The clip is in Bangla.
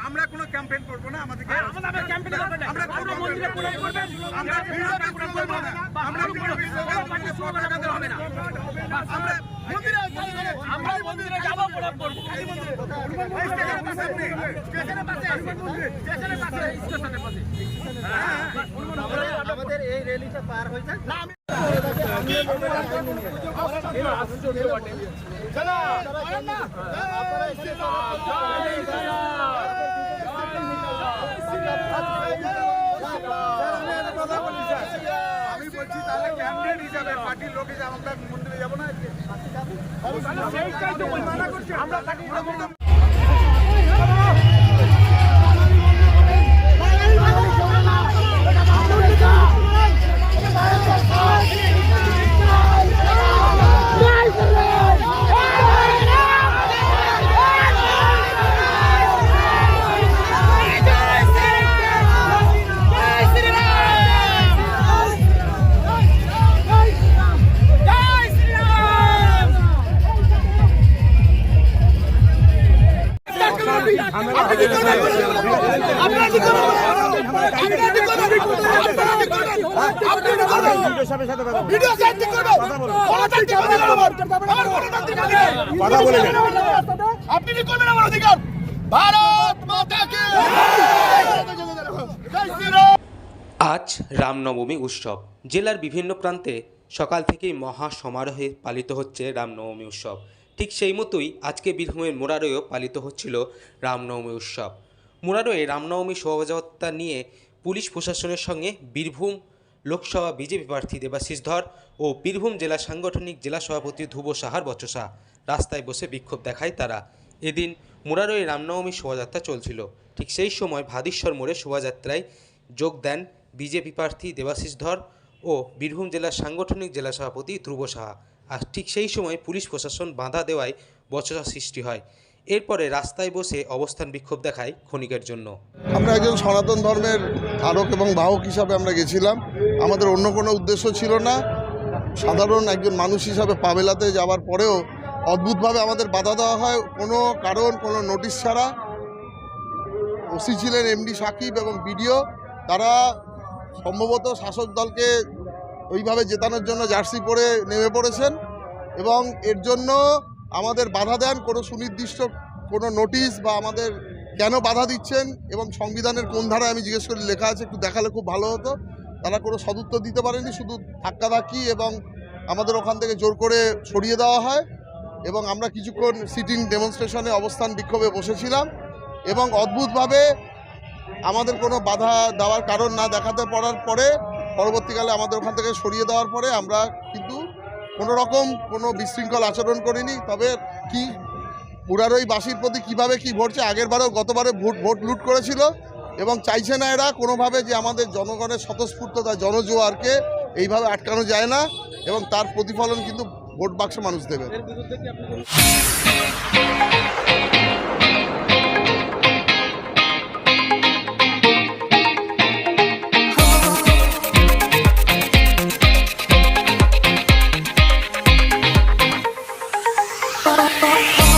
আমরা কোনো ক্যাম্পেইন করবো না, আমাদেরকে আমাদের এই র্যালিটা পার হয়েছে না। আমি বলছি তাহলে ক্যান্ডিডেট হিসাবে পার্টির লোক হিসাবে আমরা মন্দিরে যাবো না। আজ রামনবমী উৎসব। জেলার বিভিন্ন প্রান্তে সকাল থেকেই মহা সমারোহে পালিত হচ্ছে রামনবমী উৎসব। ঠিক সেই মতোই আজকে বীরভূমের মোরারয়েও পালিত হচ্ছিল রামনবমী উৎসব। মোরারয়ে রামনবমী শোভাযাত্রা নিয়ে পুলিশ প্রশাসনের সঙ্গে বীরভূম লোকসভা বিজেপি প্রার্থী দেবাশিস ধর ও বীরভূম জেলা সাংগঠনিক জেলা সভাপতি ধ্রুব সাহার বচসা রাস্তায় বসে বিক্ষোভ দেখায় তারা। এদিন মোরারয়ে রামনবমী শোভাযাত্রা চলছিল। ঠিক সেই সময় ভাদিশ্বর মোড়ে শোভাযাত্রায় যোগ দেন বিজেপি প্রার্থী দেবাশিস ধর ও বীরভূম জেলার সাংগঠনিক জেলা সভাপতি ধ্রুব সাহা। আর ঠিক সেই সময় পুলিশ প্রশাসন বাধা দেওয়ায় বচসা সৃষ্টি হয়। এরপরে রাস্তায় বসে অবস্থান বিক্ষোভ দেখায় ক্ষণিকের জন্য। আমরা একজন সনাতন ধর্মের ধারক এবং বাহক হিসাবে আমরা গেছিলাম। আমাদের অন্য কোনো উদ্দেশ্য ছিল না। সাধারণ একজন মানুষ হিসাবে পাবেলাতে যাওয়ার পরেও অদ্ভুতভাবে আমাদের বাধা দেওয়া হয় কোনো কারণ, কোনো নোটিশ ছাড়া। ওসি ছিলেন এমডি সাকিব এবং বিডিও, তারা সম্ভবত শাসক দলকে ওইভাবে জেতানোর জন্য জার্সি পরে নেমে পড়েছেন এবং এর জন্য আমাদের বাধা দেন। কোনো সুনির্দিষ্ট কোনো নোটিশ বা আমাদের কেন বাধা দিচ্ছেন এবং সংবিধানের কোন ধারায় আমি জিজ্ঞেস করি লেখা আছে, একটু দেখালে খুব ভালো হতো। তারা কোনো সদুত্তর দিতে পারেনি, শুধু ধাক্কাধাক্কি এবং আমাদের ওখান থেকে জোর করে সরিয়ে দেওয়া হয় এবং আমরা কিছুক্ষণ সিটিং ডেমনস্ট্রেশনে অবস্থান বিক্ষোভে বসেছিলাম এবং অদ্ভুতভাবে আমাদের কোনো বাধা দেওয়ার কারণ না দেখাতে পারার পরে পরবর্তীকালে আমাদের ওখান থেকে সরিয়ে দেওয়ার পরে আমরা কিন্তু কোনো রকম কোনো বিশৃঙ্খল আচরণ করিনি। তবে কি মুরারই বাসীর প্রতি কীভাবে কি ঘটছে, আগেরবারেও গতবারে ভোট লুট করেছিল এবং চাইছে না এরা কোনোভাবে যে আমাদের জনগণের স্বতঃস্ফূর্ততা জনজোয়ারকে এইভাবে আটকানো যায় না এবং তার প্রতিফলন কিন্তু ভোট বাক্সে মানুষ দেবে। Oh,